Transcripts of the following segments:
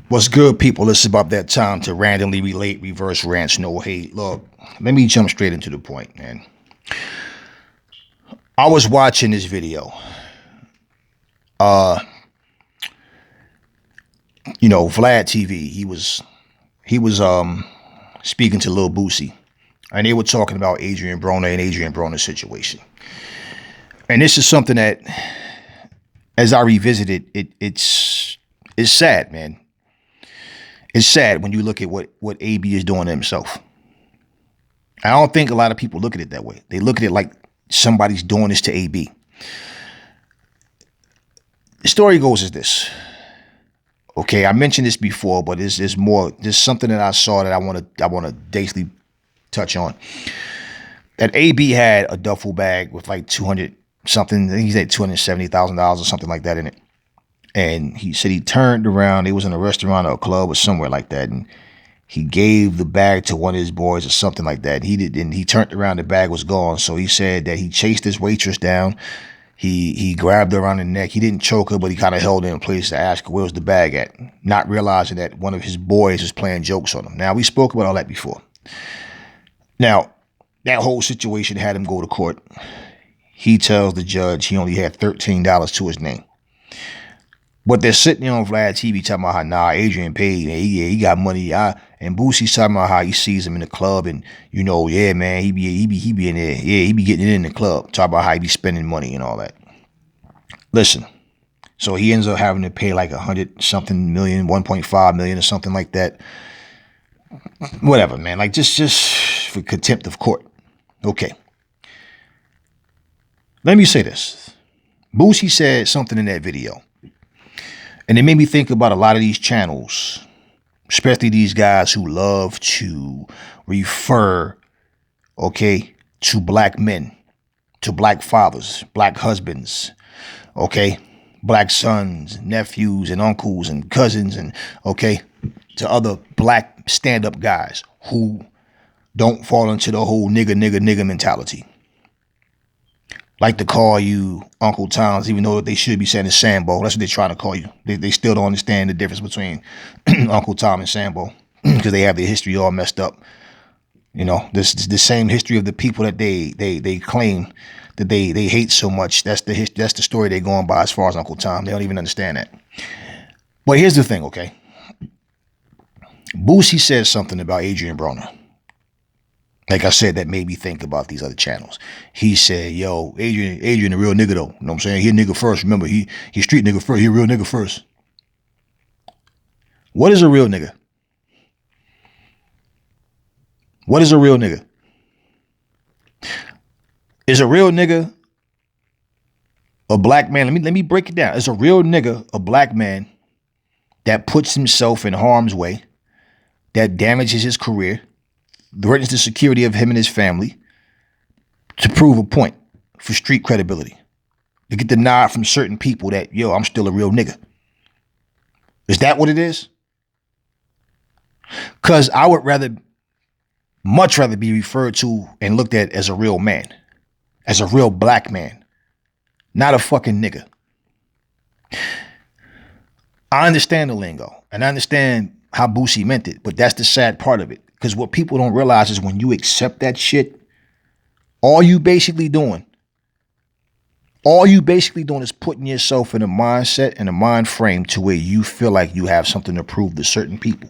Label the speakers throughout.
Speaker 1: What's good, people? It's about that time to randomly relate reverse rants, no hate. Look, let me jump straight into the point, man. I was watching this video. Uh, Vlad TV. He was speaking to Lil Boosie, and they were talking about Adrien Broner and Adrien Broner's situation. And this is something that, as I revisit it's sad, man. It's sad when you look at what AB is doing to himself. I don't think a lot of people look at it that way. They look at it like somebody's doing this to AB. The story goes as this. Okay, I mentioned this before, but there's more. There's something that I saw that I want to basically touch on. That AB had a duffel bag with like 200 something. I think he said $270,000 or something like that in it. And he said he turned around. He was in a restaurant or a club or somewhere like that, and he gave the bag to one of his boys or something like that. He turned around. The bag was gone. So he said that he chased this waitress down. He grabbed her around the neck. He didn't choke her, but he kind of held her in place to ask her where was the bag at, not realizing that one of his boys was playing jokes on him. Now, we spoke about all that before. Now, that whole situation had him go to court. He tells the judge he only had $13 to his name. But they're sitting there on Vlad TV talking about how, nah, Adrien paid, man. He got money. And Boosie's talking about how he sees him in the club, and yeah, man, he be in there. Yeah, he be getting it in the club. Talk about how he be spending money and all that. Listen, so he ends up having to pay like 100 something million, 1.5 million or something like that. Whatever, man. Like just for contempt of court. Okay. Let me say this. Boosie said something in that video. And it made me think about a lot of these channels, especially these guys who love to refer, okay, to black men, to black fathers, black husbands, okay, black sons, nephews, and uncles, and cousins, and, okay, to other black stand-up guys who don't fall into the whole nigga mentality. Like to call you Uncle Tom's, even though they should be saying it's Sambo. That's what they're trying to call you. They still don't understand the difference between Uncle Tom and Sambo because they have their history all messed up. This the same history of the people that they claim that they hate so much. That's the story they're going by as far as Uncle Tom. They don't even understand that. But here's the thing, okay? Boosie said something about Adrien Broner. Like I said, that made me think about these other channels. He said, yo, Adrien a real nigga though. You know what I'm saying? He a nigga first. Remember, he street nigga first. He a real nigga first. What is a real nigga? What is a real nigga? Is a real nigga a black man? Let me break it down. Is a real nigga a black man that puts himself in harm's way, that damages his career, threatens the security of him and his family to prove a point for street credibility, to get the nod from certain people that, yo, I'm still a real nigga? Is that what it is? Because I would much rather be referred to and looked at as a real man, as a real black man, not a fucking nigga. I understand the lingo and I understand how Boosie meant it, but that's the sad part of it. Because what people don't realize is when you accept that shit, all you basically doing is putting yourself in a mindset and a mind frame to where you feel like you have something to prove to certain people.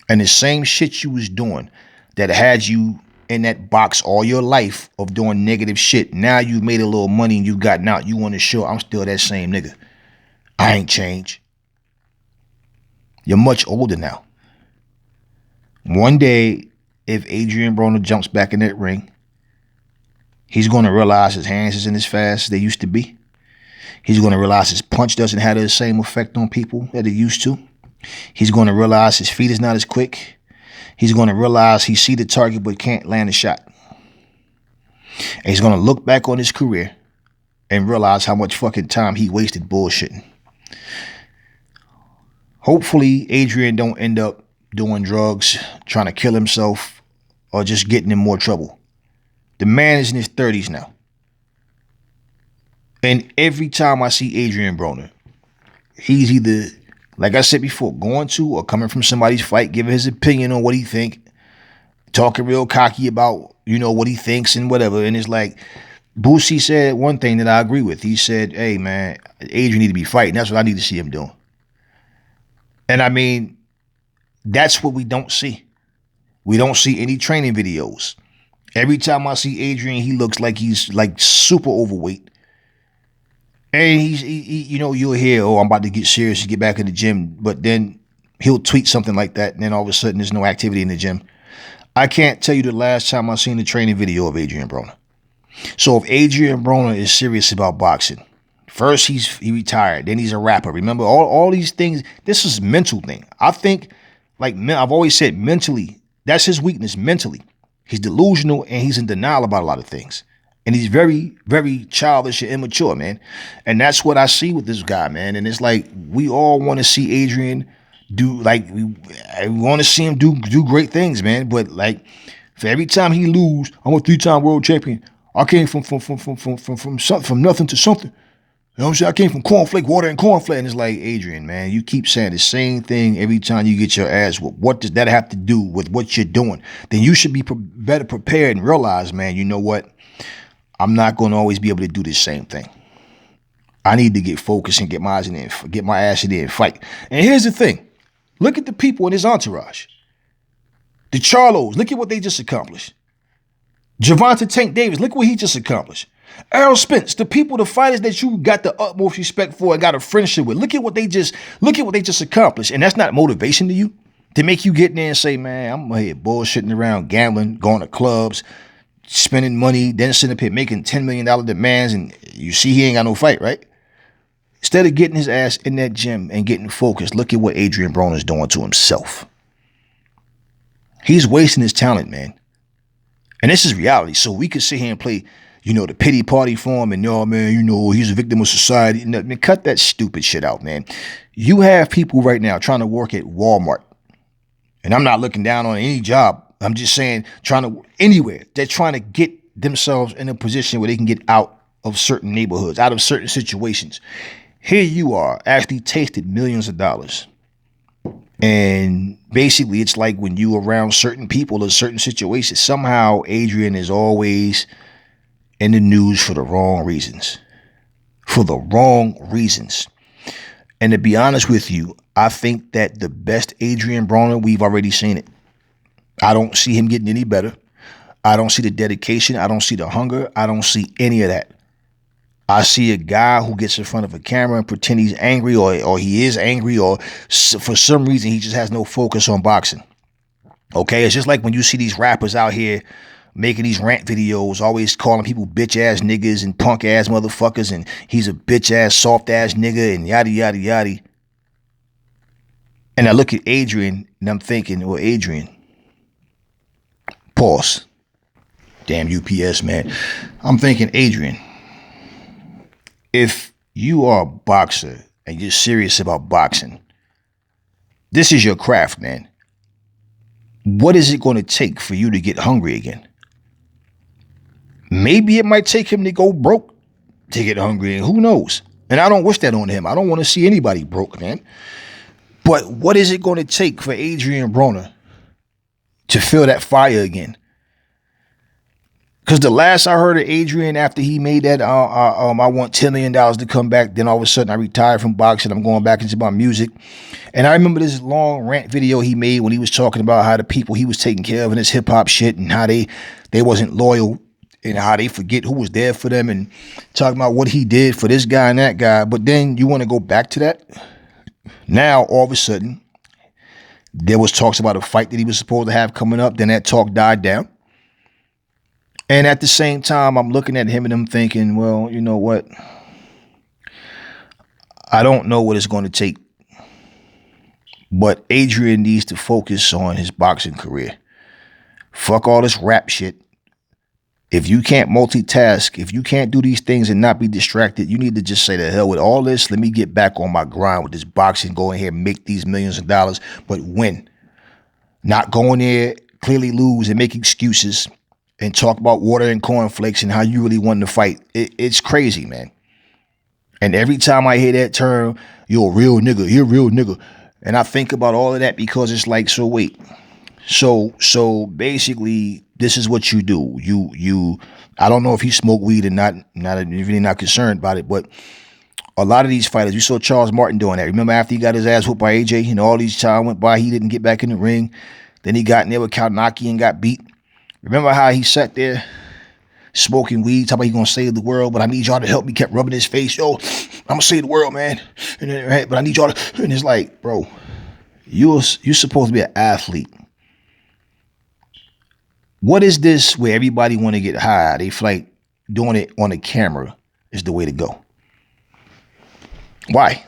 Speaker 1: And the same shit you was doing that had you in that box all your life of doing negative shit, now you made a little money and you gotten out. You want to show I'm still that same nigga. I ain't changed. You're much older now. One day, if Adrien Broner jumps back in that ring, he's going to realize his hands isn't as fast as they used to be. He's going to realize his punch doesn't have the same effect on people that it used to. He's going to realize his feet is not as quick. He's going to realize he see the target but can't land a shot. And he's going to look back on his career and realize how much fucking time he wasted bullshitting. Hopefully, Adrien don't end up doing drugs, trying to kill himself, or just getting in more trouble. The man is in his 30s now. And every time I see Adrien Broner, he's either Like I said before, going to or coming from somebody's fight, giving his opinion on what he think, talking real cocky about, what he thinks and whatever. And it's like, Boosie said one thing that I agree with. He said, hey, man, Adrien need to be fighting. That's what I need to see him doing. And I mean, that's what we don't see. We don't see any training videos. Every time I see Adrien, he looks like he's like super overweight. And you'll hear, oh, I'm about to get serious and get back in the gym. But then he'll tweet something like that. And then all of a sudden there's no activity in the gym. I can't tell you the last time I seen a training video of Adrien Broner. So if Adrien Broner is serious about boxing, first he retired, then he's a rapper. Remember, all these things, this is a mental thing. I think, like I've always said, mentally, that's his weakness, mentally. He's delusional and he's in denial about a lot of things. And he's very, very childish and immature, man. And that's what I see with this guy, man. And it's like, we all want to see Adrien do, like, we want to see him do great things, man. But like, for every time he lose, I'm a 3-time world champion. I came from nothing to something. You know what I'm saying? I came from cornflake, water and cornflake. And it's like, Adrien, man, you keep saying the same thing every time you get your ass whooped. What does that have to do with what you're doing? Then you should be better prepared and realize, man, you know what? I'm not going to always be able to do the same thing. I need to get focused and get my ass in there and fight. And here's the thing. Look at the people in his entourage. The Charlos, look at what they just accomplished. Gervonta Tank Davis, look what he just accomplished. Errol Spence, the fighters that you got the utmost respect for and got a friendship with. Look at what they just accomplished. And that's not motivation to you? To make you get in there and say, man, I'm here bullshitting around, gambling, going to clubs, spending money, then sitting up here making $10 million demands, and you see he ain't got no fight, right? Instead of getting his ass in that gym and getting focused, look at what Adrien Broner is doing to himself. He's wasting his talent, man. And this is reality. So we could sit here and play, the pity party for him and, man, he's a victim of society. Man, cut that stupid shit out, man. You have people right now trying to work at Walmart. And I'm not looking down on any job. I'm just saying, anywhere. They're trying to get themselves in a position where they can get out of certain neighborhoods, out of certain situations. Here you are, actually tasted millions of dollars. And basically, it's like when you around certain people or certain situations, somehow Adrien is always in the news for the wrong reasons. For the wrong reasons. And to be honest with you, I think that the best Adrien Broner, we've already seen it. I don't see him getting any better. I don't see the dedication. I don't see the hunger. I don't see any of that. I see a guy who gets in front of a camera and pretend he's angry or he is angry or for some reason he just has no focus on boxing. Okay, it's just like when you see these rappers out here making these rant videos, always calling people bitch ass niggas and punk ass motherfuckers and he's a bitch ass soft ass nigga and yada yada yada. And I look at Adrien and I'm thinking, well, Adrien, pause. Damn UPS, man. I'm thinking, Adrien, if you are a boxer and you're serious about boxing, this is your craft, man. What is it going to take for you to get hungry again? Maybe it might take him to go broke to get hungry, and who knows? And I don't wish that on him. I don't want to see anybody broke, man. But what is it going to take for Adrien Broner to feel that fire again? Because the last I heard of Adrien after he made that, I want $10 million to come back. Then all of a sudden I retired from boxing. I'm going back into my music. And I remember this long rant video he made when he was talking about how the people he was taking care of in his hip hop shit and how they wasn't loyal and how they forget who was there for them and talking about what he did for this guy and that guy. But then you want to go back to that? Now, all of a sudden, there was talks about a fight that he was supposed to have coming up. Then that talk died down. And at the same time, I'm looking at him and I'm thinking, well, you know what? I don't know what it's going to take. But Adrien needs to focus on his boxing career. Fuck all this rap shit. If you can't multitask, if you can't do these things and not be distracted, you need to just say the hell with all this. Let me get back on my grind with this boxing, go in here and make these millions of dollars, but win. Not go in there, clearly lose and make excuses and talk about water and cornflakes and how you really won the fight. It's crazy, man. And every time I hear that term, You're a real nigga. You're a real nigga. And I think about all of that because it's like, so wait. So basically, this is what you do. I don't know if he smoked weed or not. Really not concerned about it, but a lot of these fighters, you saw Charles Martin doing that. Remember after he got his ass whooped by AJ, and all these time went by, he didn't get back in the ring. Then he got in there with Kalnaki and got beat. Remember how he sat there smoking weed, talking about he gonna save the world, but I need y'all to help me. Kept rubbing his face. Yo, I'm gonna save the world, man. And then, right, but I need y'all to. And it's like, bro, you're supposed to be an athlete. What is this where everybody want to get high? They feel like doing it on a camera is the way to go. Why?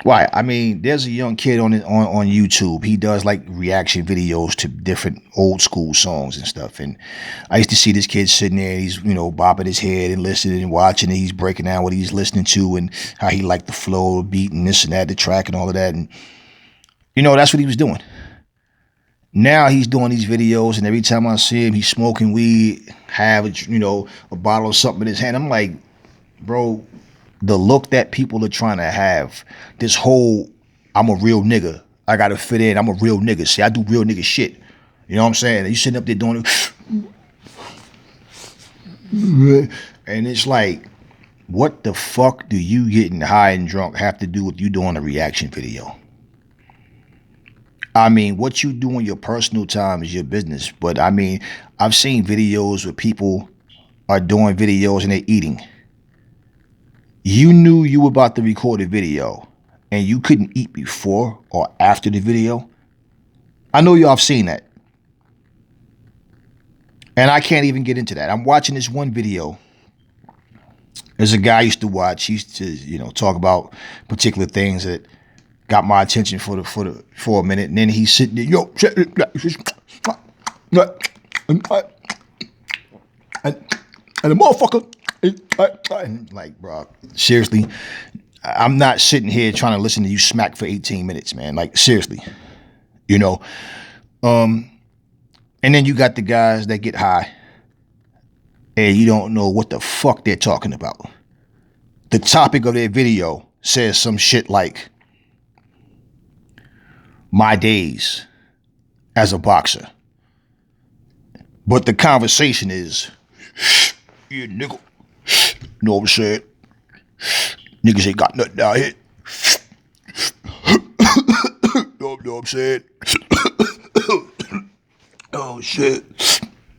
Speaker 1: Why? I mean, there's a young kid on YouTube. He does like reaction videos to different old school songs and stuff. And I used to see this kid sitting there. He's, bobbing his head and listening and watching. And he's breaking down what he's listening to and how he liked the flow, the beat, and this and that, the track and all of that. And, that's what he was doing. Now he's doing these videos, and every time I see him, he's smoking weed, have a bottle of something in his hand. I'm like, bro, the look that people are trying to have, this whole, I'm a real nigga, I gotta fit in, I'm a real nigga. See, I do real nigga shit. You know what I'm saying? And you sitting up there doing it, and it's like, what the fuck do you getting high and drunk have to do with you doing a reaction video? I mean, what you do in your personal time is your business. But I mean, I've seen videos where people are doing videos and they're eating. You knew you were about to record a video and you couldn't eat before or after the video. I know y'all have seen that. And I can't even get into that. I'm watching this one video. There's a guy I used to watch. He used to, talk about particular things that got my attention for a minute, and then he's sitting there, and the motherfucker, and like, bro, seriously, I'm not sitting here trying to listen to you smack for 18 minutes, man. Like, seriously, and then you got the guys that get high, and you don't know what the fuck they're talking about. The topic of their video says some shit like, my days as a boxer. But the conversation is, yeah, nigga, you know what I'm saying? Niggas ain't got nothing out here. Know what I'm saying? Oh, shit.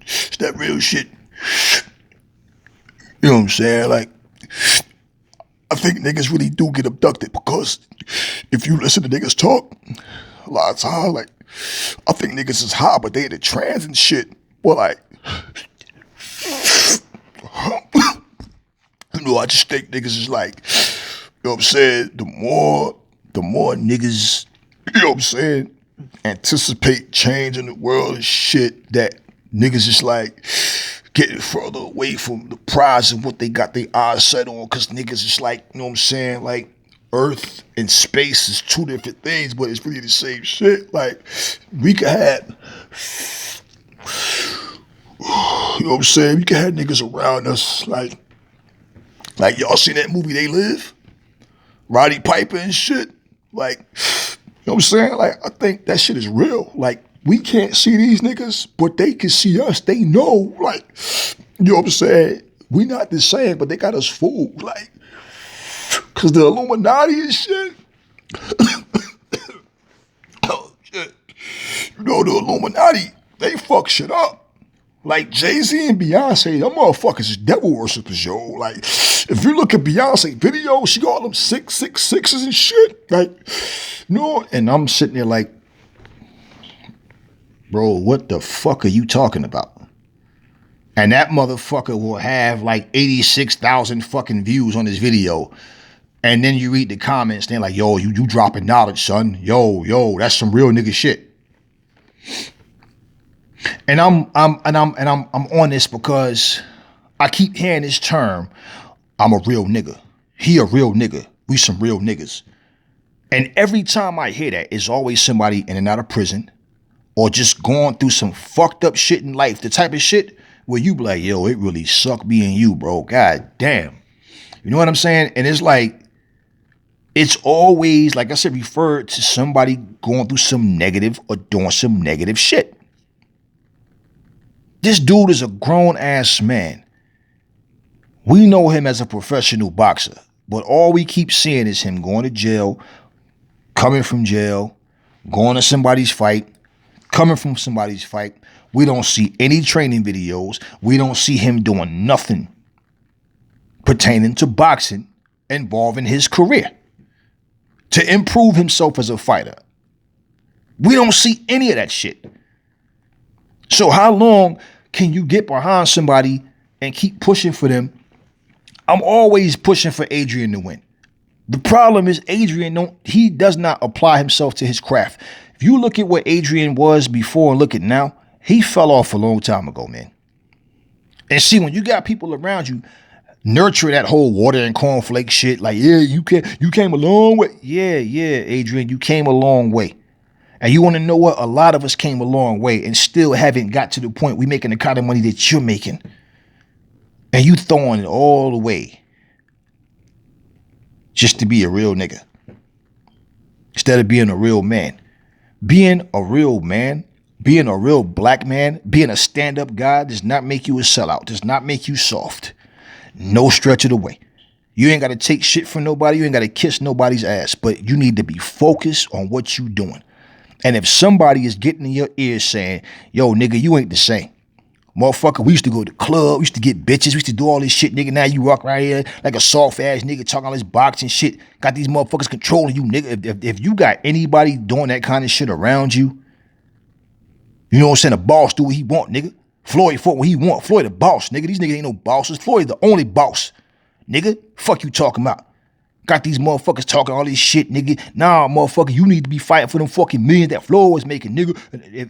Speaker 1: It's that real shit. You know what I'm saying? Like, I think niggas really do get abducted because if you listen to niggas talk, a lot of times, like, I think niggas is high, but they in the trance and shit. But like, I just think niggas is like, you know what I'm saying? The more niggas, you know what I'm saying, anticipate change in the world and shit, that niggas is like getting further away from the prize of what they got their eyes set on. Cause niggas is like, you know what I'm saying? Like, Earth and space is two different things, but it's really the same shit. Like, we could have, you know what I'm saying? We could have niggas around us, like y'all seen that movie They Live? Roddy Piper and shit. Like, you know what I'm saying? Like, I think that shit is real. Like, we can't see these niggas, but they can see us. They know, like, you know what I'm saying? We not the same, but they got us fooled. Like, cause the Illuminati and shit. Oh shit. The Illuminati, they fuck shit up. Like Jay-Z and Beyonce, them motherfuckers is devil worshippers, yo. Like, if you look at Beyonce videos, she got all them 666s and shit. Like, and I'm sitting there like, bro, what the fuck are you talking about? And that motherfucker will have like 86,000 fucking views on this video. And then you read the comments, they're like, yo, you dropping knowledge, son. Yo, that's some real nigga shit. And I'm on this because I keep hearing this term, I'm a real nigga. He a real nigga. We some real niggas. And every time I hear that, it's always somebody in and out of prison or just going through some fucked up shit in life. The type of shit where you be like, yo, it really sucked being you, bro. God damn. You know what I'm saying? And it's like, It's always, like I said, referred to somebody going through some negative or doing some negative shit. This dude is a grown ass man. We know him as a professional boxer, but all we keep seeing is him going to jail, coming from jail, going to somebody's fight, coming from somebody's fight. We don't see any training videos. We don't see him doing nothing pertaining to boxing involving his career to improve himself as a fighter. We don't see any of that shit. So how long can you get behind somebody and keep pushing for them? I'm always pushing for Adrien to win. The problem is Adrien he does not apply himself to his craft. If you look at what Adrien was before and look at now, he fell off a long time ago, man. And see, when you got people around you nurturing that whole water and cornflake shit, like, yeah, you came a long way. Yeah, Adrien, you came a long way. And you want to know what? A lot of us came a long way and still haven't got to the point we making the kind of money that you're making. And you throwing it all away just to be a real nigga instead of being a real man. Being a real man, being a real black man, being a stand-up guy does not make you a sellout, does not make you soft. No stretch of the way. You ain't got to take shit from nobody. You ain't got to kiss nobody's ass, but you need to be focused on what you doing. And if somebody is getting in your ear saying, yo, nigga, you ain't the same. Motherfucker, we used to go to the club. We used to get bitches. We used to do all this shit, nigga. Now you walk right here like a soft ass nigga talking all this boxing shit. Got these motherfuckers controlling you, nigga. If you got anybody doing that kind of shit around you, you know what I'm saying? The boss do what he want, nigga. Floyd fought what he want. Floyd the boss, nigga. These niggas ain't no bosses. Floyd the only boss, nigga. Fuck you talking about. Got these motherfuckers talking all this shit, nigga. Nah, motherfucker, you need to be fighting for them fucking millions that Floyd was making, nigga.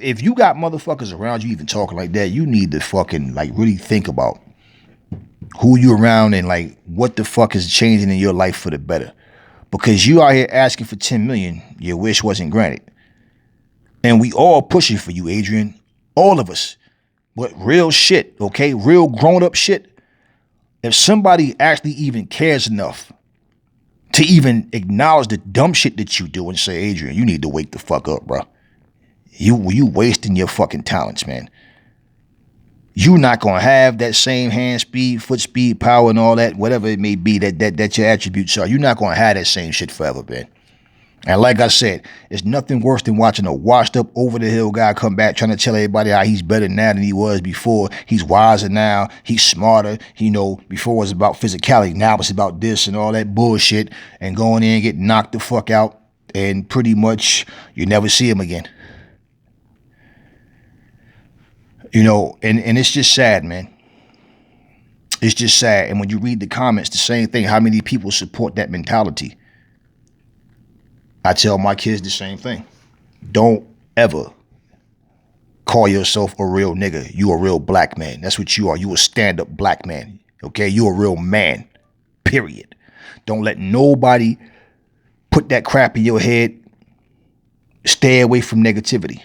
Speaker 1: If you got motherfuckers around you even talking like that, you need to fucking like really think about who you around and like what the fuck is changing in your life for the better. Because you out here asking for 10 million, your wish wasn't granted. And we all pushing for you, Adrien. All of us. But real shit, okay? Real grown up shit. If somebody actually even cares enough to even acknowledge the dumb shit that you do and say, Adrien, you need to wake the fuck up, bro. You wasting your fucking talents, man. You not gonna have that same hand speed, foot speed, power, and all that, whatever it may be that your attributes are. You're not gonna have that same shit forever, man. And like I said, it's nothing worse than watching a washed up over the hill guy come back trying to tell everybody how he's better now than he was before. He's wiser now. He's smarter. You know, before it was about physicality. Now it's about this and all that bullshit and going in and get knocked the fuck out. And pretty much you never see him again. You know, and it's just sad, man. It's just sad. And when you read the comments, the same thing. How many people support that mentality? I tell my kids the same thing. Don't ever call yourself a real nigga. You a real black man. That's what you are. You a stand-up black man. Okay? You a real man. Period. Don't let nobody put that crap in your head. Stay away from negativity.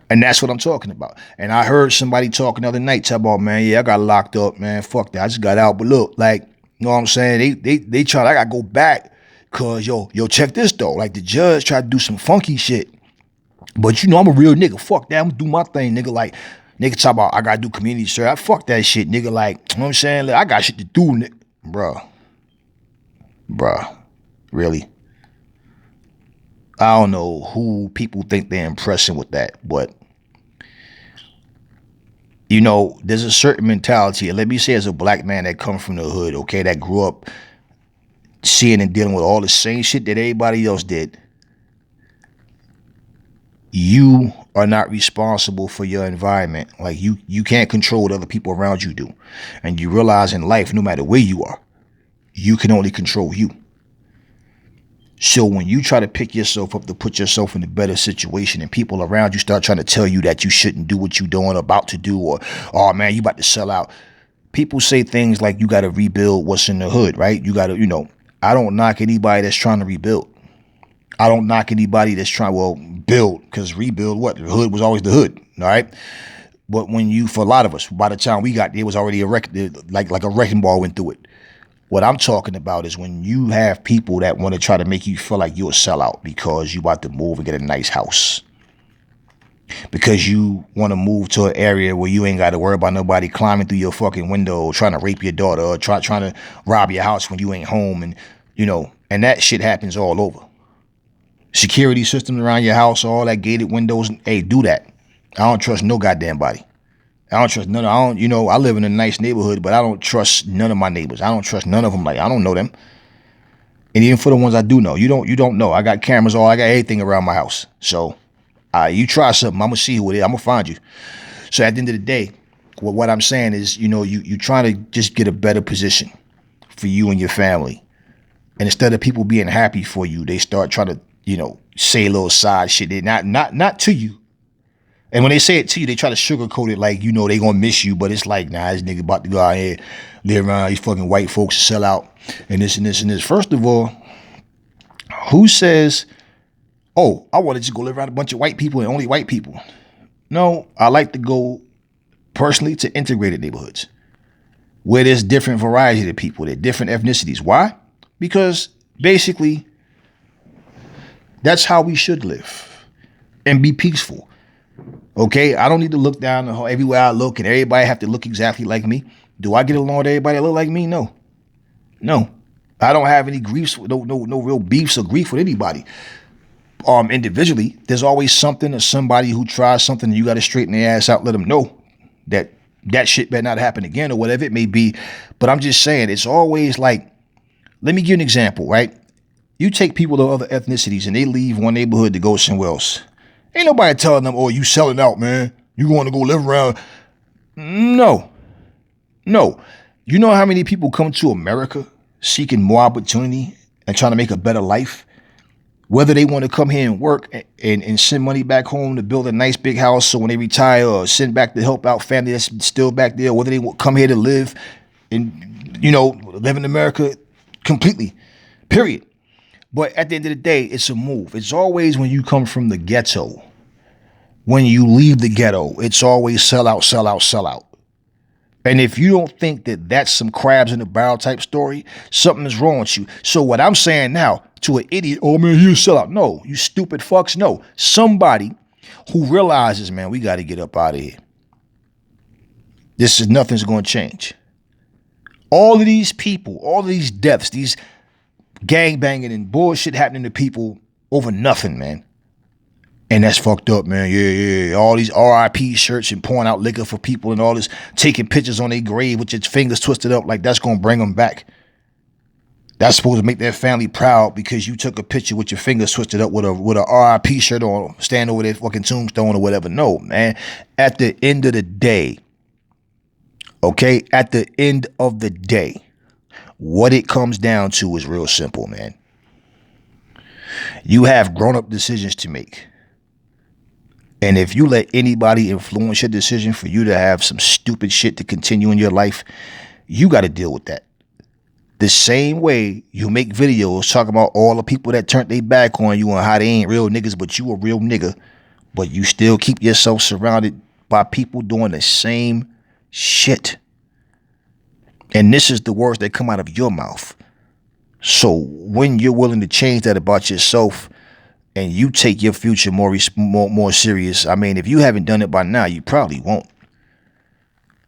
Speaker 1: And that's what I'm talking about. And I heard somebody talking the other night, talk about, man, yeah, I got locked up, man. Fuck that. I just got out. But look, like, you know what I'm saying? They try, I gotta go back. Cause yo, check this though. Like the judge tried to do some funky shit. But you know, I'm a real nigga. Fuck that. I'm gonna do my thing, nigga. Like, nigga talk about I gotta do community service. Fuck that shit, nigga. Like, you know what I'm saying? Like, I got shit to do, nigga. Bruh. Really? I don't know who people think they're impressing with that, but you know, there's a certain mentality. And let me say, as a black man that comes from the hood, okay, that grew up seeing and dealing with all the same shit that everybody else did, you are not responsible for your environment. Like you can't control what other people around you do. And you realize in life, no matter where you are, you can only control you. So when you try to pick yourself up to put yourself in a better situation and people around you start trying to tell you that you shouldn't do what you're doing, about to do, or, oh man, you about to sell out. People say things like you got to rebuild what's in the hood, right? You got to, you know, I don't knock anybody that's trying to rebuild. I don't knock anybody that's trying, well, build, because rebuild what? The hood was always the hood, all right? But when you, for a lot of us, by the time we got there, it was already a wreck, like a wrecking ball went through it. What I'm talking about is when you have people that want to try to make you feel like you're a sellout because you about to move and get a nice house. Because you want to move to an area where you ain't got to worry about nobody climbing through your fucking window, trying to rape your daughter, or trying to rob your house when you ain't home, and and that shit happens all over. Security systems around your house, all that gated windows. Hey, do that. I don't trust no goddamn body. I don't trust none. I live in a nice neighborhood, but I don't trust none of my neighbors. I don't trust none of them. Like, I don't know them. And even for the ones I do know, you don't know. I got cameras, I got everything around my house. So, you try something, I'm gonna see who it is. I'm gonna find you. So at the end of the day, what I'm saying is, you trying to just get a better position for you and your family. And instead of people being happy for you, they start trying to, say a little side shit. They not to you. And when they say it to you, they try to sugarcoat it like, they gonna miss you, but it's like, nah, this nigga about to go out here, live around these fucking white folks, sell out, and this and this and this. First of all, who says, oh, I want to just go live around a bunch of white people and only white people? No, I like to go personally to integrated neighborhoods where there's different variety of people, there different ethnicities. Why? Because basically, that's how we should live and be peaceful. Okay, I don't need to look down everywhere I look and everybody have to look exactly like me. Do I get along with everybody that look like me? No. I don't have any griefs, no real beefs or grief with anybody. Individually, there's always something or somebody who tries something and you got to straighten their ass out, let them know that shit better not happen again or whatever it may be. But I'm just saying, it's always like, let me give you an example, right? You take people of other ethnicities and they leave one neighborhood to go somewhere else. Ain't nobody telling them, oh, you selling out, man. You going to go live around. No. You know how many people come to America seeking more opportunity and trying to make a better life? Whether they want to come here and work and send money back home to build a nice big house so when they retire, or send back to help out family that's still back there, whether they want to come here to live and, live in America completely, period. But at the end of the day, it's a move. It's always when you come from the ghetto, when you leave the ghetto, it's always sell out, sell out, sell out. And if you don't think that that's some crabs in the barrel type story, something is wrong with you. So what I'm saying now to an idiot, oh man, you sell out. No, you stupid fucks. No, somebody who realizes, man, we got to get up out of here. Nothing's going to change. All of these people, all of these deaths, these gang banging and bullshit happening to people over nothing, man. And that's fucked up, man. Yeah. All these RIP shirts and pouring out liquor for people and all this, taking pictures on their grave with your fingers twisted up like that's going to bring them back. That's supposed to make their family proud because you took a picture with your fingers twisted up with a RIP shirt on, stand over their fucking tombstone or whatever. No, man. At the end of the day, okay, at the end of the day, what it comes down to is real simple, man. You have grown-up decisions to make. And if you let anybody influence your decision for you to have some stupid shit to continue in your life, you got to deal with that. The same way you make videos talking about all the people that turned their back on you and how they ain't real niggas, but you a real nigga, but you still keep yourself surrounded by people doing the same shit. And this is the words that come out of your mouth. So when you're willing to change that about yourself and you take your future more serious, I mean, if you haven't done it by now, you probably won't.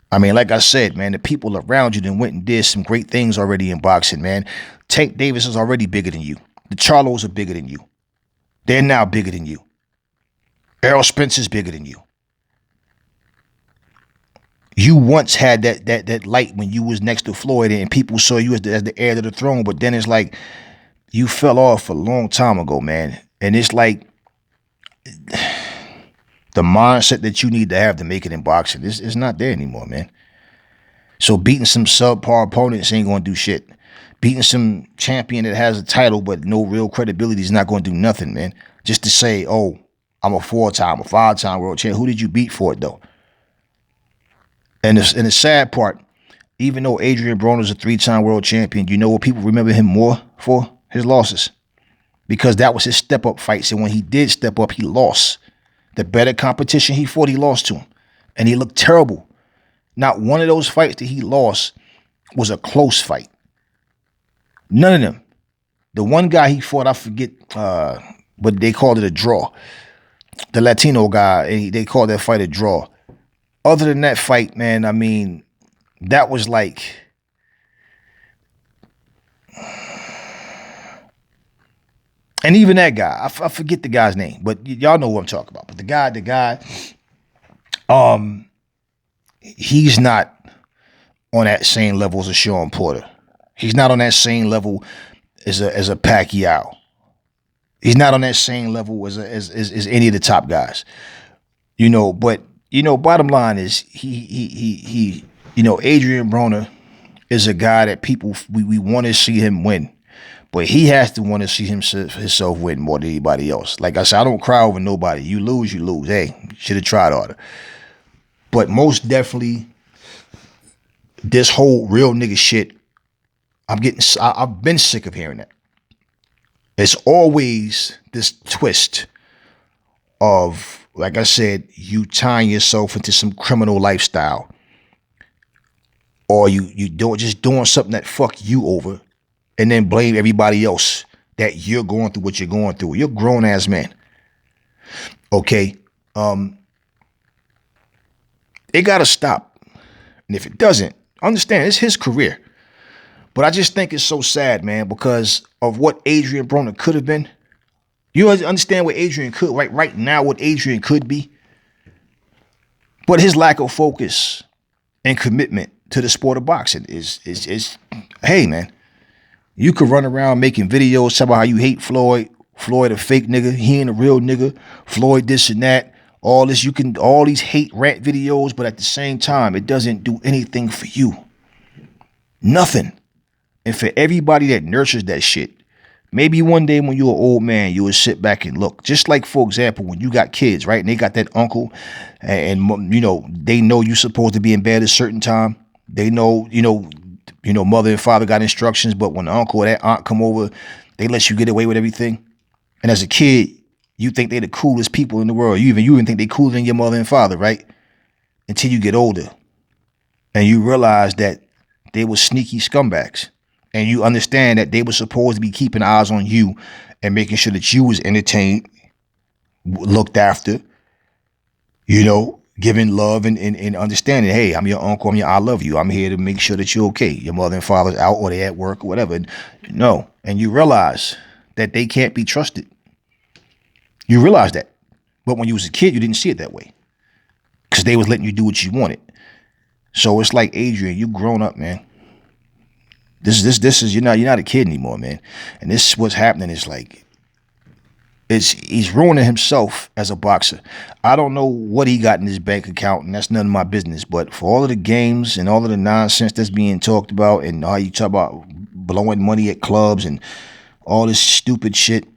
Speaker 1: I mean, like I said, man, the people around you then went and did some great things already in boxing, man. Tank Davis is already bigger than you. The Charlos are bigger than you. They're now bigger than you. Errol Spencer's bigger than you. You once had that light when you was next to Floyd and people saw you as the heir to the throne, but then it's like you fell off a long time ago, man. And it's like the mindset that you need to have to make it in boxing is not there anymore, man. So beating some subpar opponents ain't going to do shit. Beating some champion that has a title but no real credibility is not going to do nothing, man. Just to say, oh, I'm a 4-time, a 5-time world champion. Who did you beat for it, though? And the sad part, even though Adrien Broner is a 3-time world champion, you know what people remember him more for? His losses. Because that was his step-up fights. And when he did step up, he lost. The better competition he fought, he lost to him. And he looked terrible. Not one of those fights that he lost was a close fight. None of them. The one guy he fought, I forget, but they called it a draw. The Latino guy, they called that fight a draw. Other than that fight, man, I mean, that was like, and even that guy, I forget the guy's name, but y'all know who I'm talking about. But the guy, he's not on that same level as a Sean Porter. He's not on that same level as a Pacquiao. He's not on that same level as any of the top guys. But bottom line is he Adrien Broner is a guy that people we want to see him win. But he has to want to see himself win more than anybody else. Like I said, I don't cry over nobody. You lose, you lose. Hey, should have tried harder. But most definitely, this whole real nigga shit, I've been sick of hearing that. It's always this twist of, like I said, you tying yourself into some criminal lifestyle, or you doing something that fuck you over, and then blame everybody else that you're going through what you're going through. You're a grown ass man. Okay. It gotta stop. And if it doesn't, understand it's his career. But I just think it's so sad, man, because of what Adrien Broner could have been. You understand what Adrien could, right now, what Adrien could be. But his lack of focus and commitment to the sport of boxing is hey, man. You could run around making videos talking about how you hate Floyd a fake nigga, he ain't a real nigga, Floyd this and that, all these hate rant videos, but at the same time, it doesn't do anything for you. Nothing. And for everybody that nurtures that shit, maybe one day when you're an old man, you will sit back and look. Just like, for example, when you got kids, right? And they got that uncle and they know you're supposed to be in bed at a certain time. They know, mother and father got instructions, but when the uncle or that aunt come over, they let you get away with everything. And as a kid, you think they the coolest people in the world. You even think they cooler than your mother and father, right? Until you get older and you realize that they were sneaky scumbags. And you understand that they were supposed to be keeping eyes on you and making sure that you was entertained, looked after, giving love and understanding. Hey, I'm your uncle. I love you. I'm here to make sure that you're okay. Your mother and father's out or they at work or whatever. No. And you realize that they can't be trusted. You realize that. But when you was a kid, you didn't see it that way. Because they was letting you do what you wanted. So it's like, Adrien, you grown up, man. This is you're not a kid anymore, man. And this is what's happening. Is like he's ruining himself as a boxer. I don't know what he got in his bank account, and that's none of my business. But for all of the games and all of the nonsense that's being talked about, and how you talk about blowing money at clubs and all this stupid shit,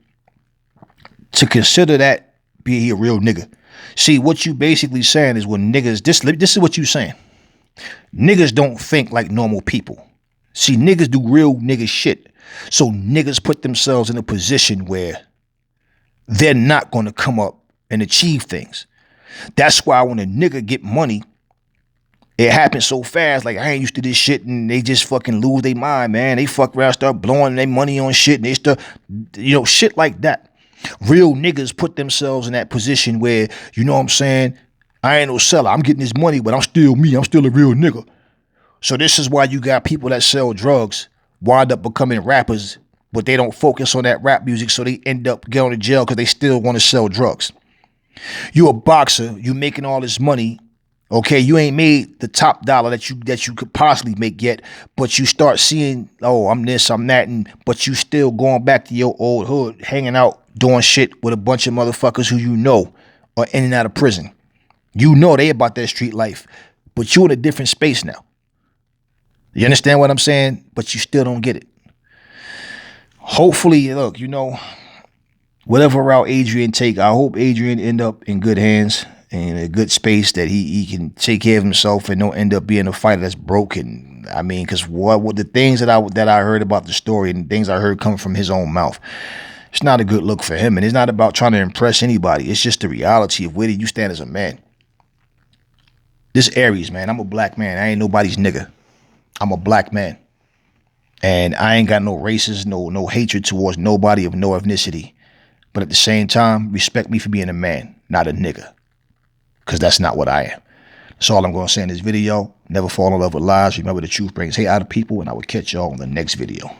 Speaker 1: to consider that be a real nigga. See, what you basically saying is when niggas, this is what you saying. Niggas don't think like normal people. See, niggas do real nigga shit. So niggas put themselves in a position where they're not going to come up and achieve things. That's why when a nigga get money, it happens so fast. Like, I ain't used to this shit, and they just fucking lose their mind, man. They fuck around, start blowing their money on shit, and they start, shit like that. Real niggas put themselves in that position where, you know what I'm saying? I ain't no seller. I'm getting this money, but I'm still me. I'm still a real nigga. So this is why you got people that sell drugs wind up becoming rappers, but they don't focus on that rap music, so they end up going to jail because they still want to sell drugs. You a boxer, you making all this money, okay? You ain't made the top dollar that you could possibly make yet, but you start seeing, oh, I'm this, I'm that, but you still going back to your old hood, hanging out, doing shit with a bunch of motherfuckers who you know are in and out of prison. You know they about that street life, but you in a different space now. You understand what I'm saying? But you still don't get it. Hopefully, look, whatever route Adrien take, I hope Adrien end up in good hands and in a good space that he can take care of himself and don't end up being a fighter that's broken. I mean, because what the things that I heard about the story and things I heard coming from his own mouth, it's not a good look for him. And it's not about trying to impress anybody. It's just the reality of where do you stand as a man. This Aries, man, I'm a black man. I ain't nobody's nigga. I'm a black man. And I ain't got no racist, no hatred towards nobody of no ethnicity. But at the same time, respect me for being a man, not a nigga. Because that's not what I am. That's all I'm going to say in this video. Never fall in love with lies. Remember, the truth brings hate out of people, and I will catch y'all on the next video.